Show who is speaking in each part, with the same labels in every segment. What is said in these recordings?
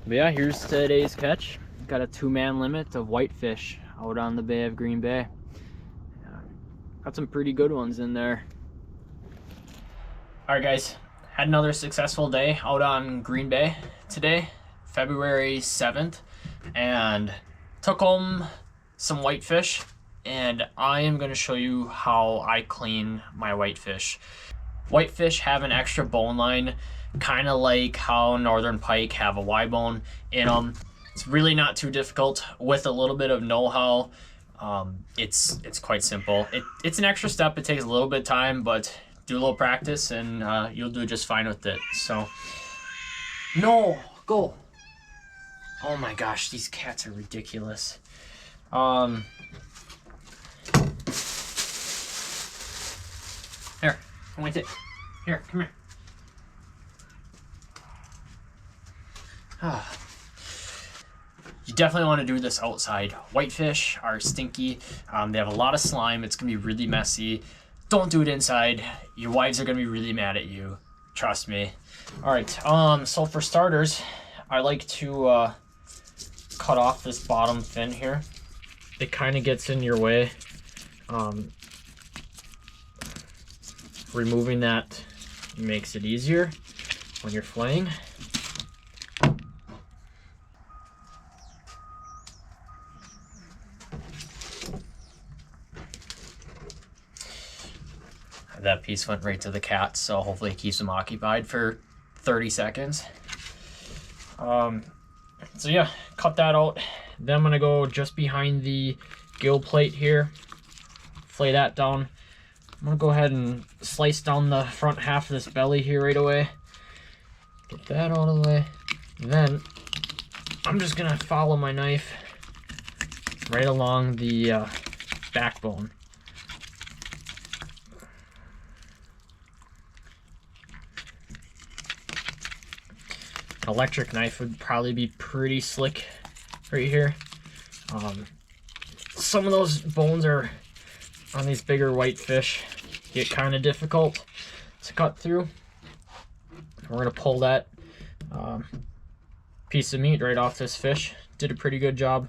Speaker 1: But yeah, here's today's catch. Got a 2-man limit of whitefish out on the Bay of Green Bay. Got some pretty good ones in there. All right, guys, had another successful day out on Green Bay today, February 7th, and took home some whitefish, and I am going to show you how I clean my whitefish. Whitefish have an extra bone line, kind of like how northern pike have a Y bone in them. It's really not too difficult with a little bit of know-how. It's quite simple. It's an extra step. It takes a little bit of time, but do a little practice and you'll do just fine with it. So, no, go. Oh my gosh, these cats are ridiculous. Here, come with it. Here, come here. You definitely want to do this outside. Whitefish are stinky. They have a lot of slime. It's going to be really messy. Don't do it inside. Your wives are going to be really mad at you. Trust me. All right. So for starters, I like to cut off this bottom fin here. It kind of gets in your way. Removing that makes it easier when you're filleting. That piece went right to the cat, so hopefully it keeps them occupied for 30 seconds. So yeah, cut that out. Then I'm gonna go just behind the gill plate here, fillet that down. I'm gonna go ahead and slice down the front half of this belly here right away. Get that out of the way. Then I'm just gonna follow my knife right along the backbone. An electric knife would probably be pretty slick right here. Some of those bones are on these bigger whitefish get kind of difficult to cut through. We're gonna pull that piece of meat right off this fish. Did a pretty good job.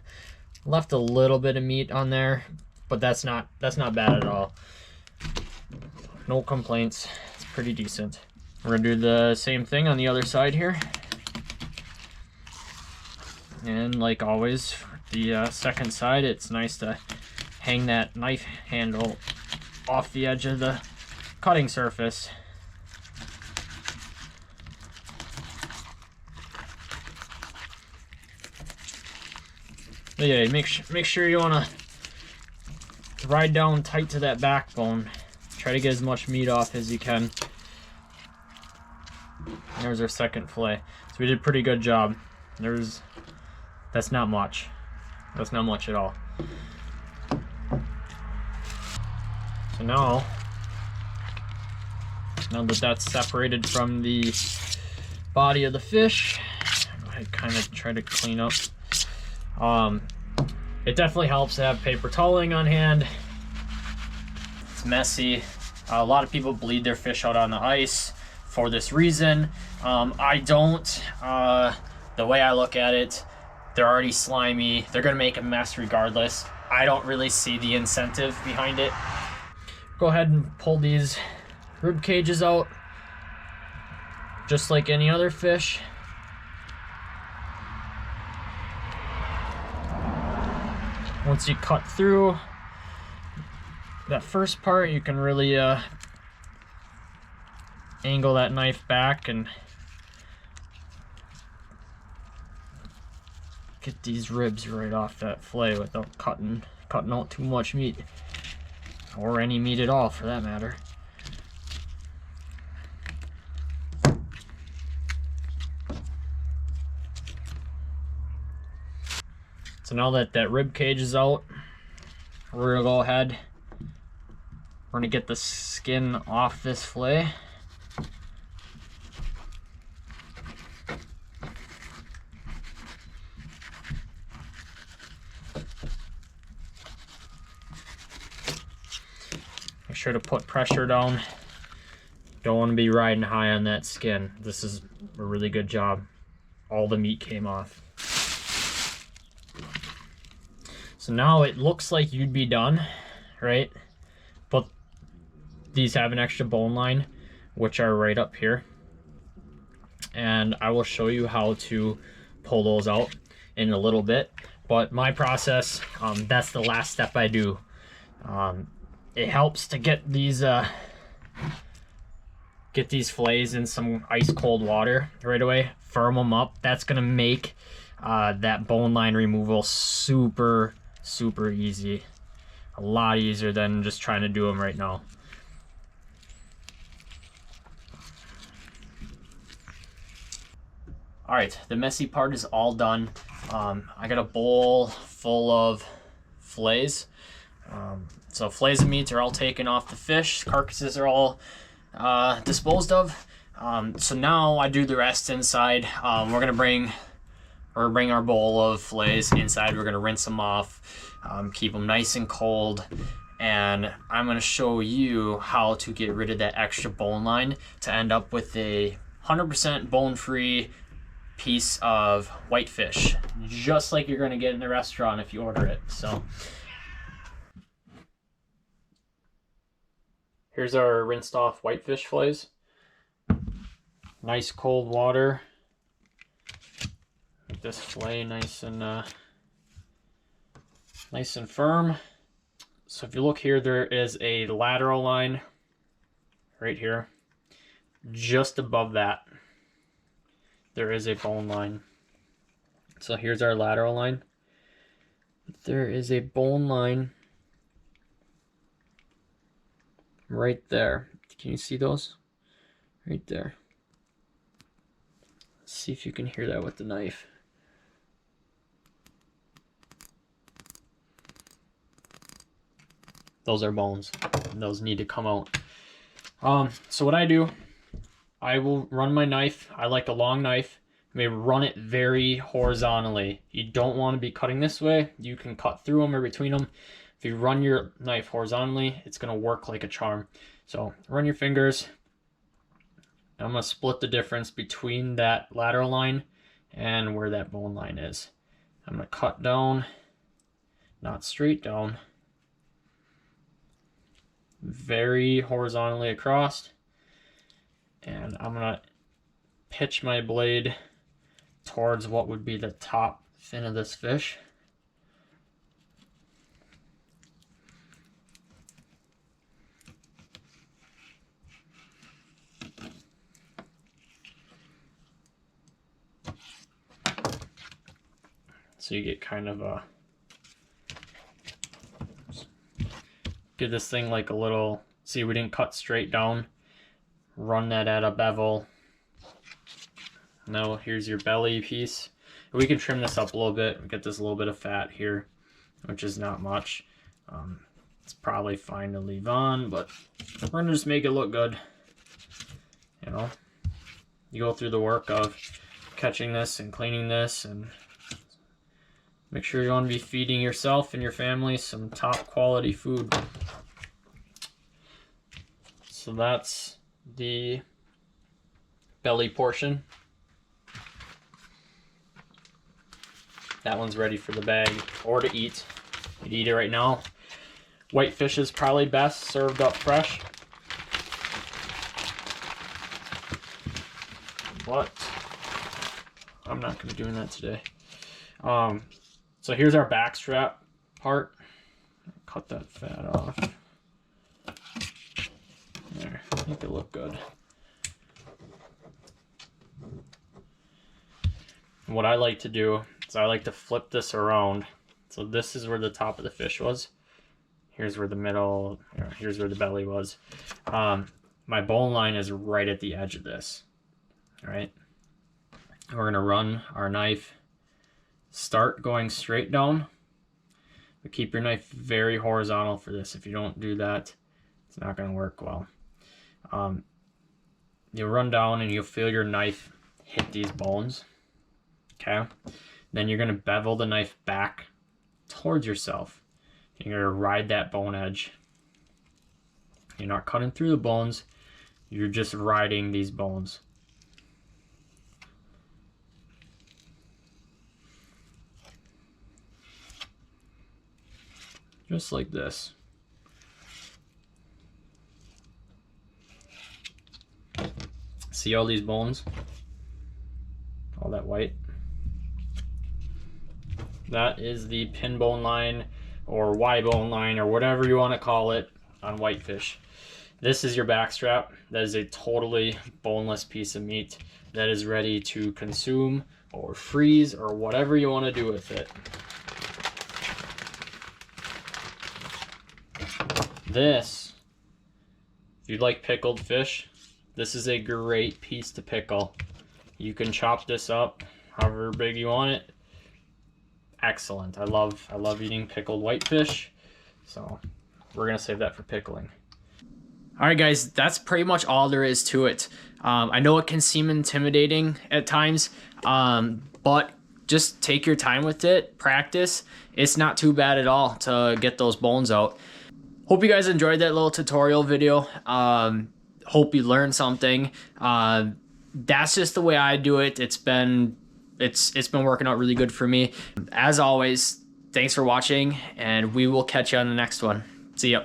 Speaker 1: Left a little bit of meat on there, but that's not bad at all. No complaints. It's pretty decent. We're gonna do the same thing on the other side here. And like always, for the second side, it's nice to hang that knife handle off the edge of the cutting surface. But yeah, make sure you want to ride down tight to that backbone. Try to get as much meat off as you can. There's our second fillet. So we did a pretty good job. That's not much. That's not much at all. So now that that's separated from the body of the fish, I kind of try to clean up. It definitely helps to have paper toweling on hand. It's messy. A lot of people bleed their fish out on the ice for this reason. I don't. The way I look at it, they're already slimy. They're gonna make a mess regardless. I don't really see the incentive behind it. Go ahead and pull these rib cages out, just like any other fish. Once you cut through that first part, you can really angle that knife back and get these ribs right off that fillet without cutting out too much meat, or any meat at all for that matter. So now that that rib cage is out, we're gonna go ahead, we're gonna get the skin off this fillet. Make sure to put pressure down. Don't want to be riding high on that skin. This is a really good job all the meat came off. So now it looks like you'd be done, right? But these have an extra bone line, which are right up here. And I will show you how to pull those out in a little bit. But my process, that's the last step I do. It helps to get these fillets in some ice cold water right away, firm them up. That's gonna make that bone line removal super easy, a lot easier than just trying to do them right now. All right, the messy part is all done. I got a bowl full of fillets. So fillets of meat are all taken off the fish. Carcasses are all disposed of. So now I do the rest inside. We're gonna bring our bowl of fillets inside. We're gonna rinse them off, keep them nice and cold, and I'm gonna show you how to get rid of that extra bone line to end up with a 100% bone-free piece of whitefish, just like you're gonna get in the restaurant if you order it. So here's our rinsed off whitefish fillets. Nice cold water. Make this fillet nice and firm. So if you look here, there is a lateral line right here. Just above that, there is a bone line. So here's our lateral line. There is a bone line right there. Can you see those? Right there. Let's see if you can hear that with the knife. Those are bones. Those need to come out. So what I do, I will run my knife. I like a long knife. You may run it very horizontally. You don't want to be cutting this way. You can cut through them or between them. If you run your knife horizontally, it's going to work like a charm. So run your fingers. I'm going to split the difference between that lateral line and where that bone line is. I'm going to cut down, not straight down, very horizontally across. And I'm going to pitch my blade towards what would be the top fin of this fish. So you get kind of a, give this thing like a little, see we didn't cut straight down, run that at a bevel. Now here's your belly piece. We can trim this up a little bit, get this little bit of fat here, which is not much. It's probably fine to leave on, but we're gonna just make it look good. You know, you go through the work of catching this and cleaning this, and make sure you want to be feeding yourself and your family some top quality food. So that's the belly portion. That one's ready for the bag or to eat. You'd eat it right now. Whitefish is probably best served up fresh, but I'm not going to be doing that today. So here's our back strap part. Cut that fat off. There, make it look good. What I like to do is I like to flip this around. So this is where the top of the fish was. Here's where the middle, here's where the belly was. My bone line is right at the edge of this. All right. We're gonna run our knife, start going straight down, but keep your knife very horizontal for this. If you don't do that, it's not gonna work well. You'll run down and you'll feel your knife hit these bones. Okay. Then you're gonna bevel the knife back towards yourself. You're gonna ride that bone edge. You're not cutting through the bones, you're just riding these bones. just like this. See all these bones? All that white? That is the pin bone line or Y bone line or whatever you want to call it on whitefish. This is your back strap. That is a totally boneless piece of meat that is ready to consume or freeze or whatever you want to do with it. This, if you like pickled fish, this is a great piece to pickle. You can chop this up however big you want it. Excellent. I love eating pickled whitefish, so we're gonna save that for pickling. All right, guys, that's pretty much all there is to it. I know it can seem intimidating at times, but just take your time with it, practice. It's not too bad at all to get those bones out. Hope you guys enjoyed that little tutorial video. Hope you learned something. That's just the way I do it. It's been working out really good for me. As always, thanks for watching, and we will catch you on the next one. See ya.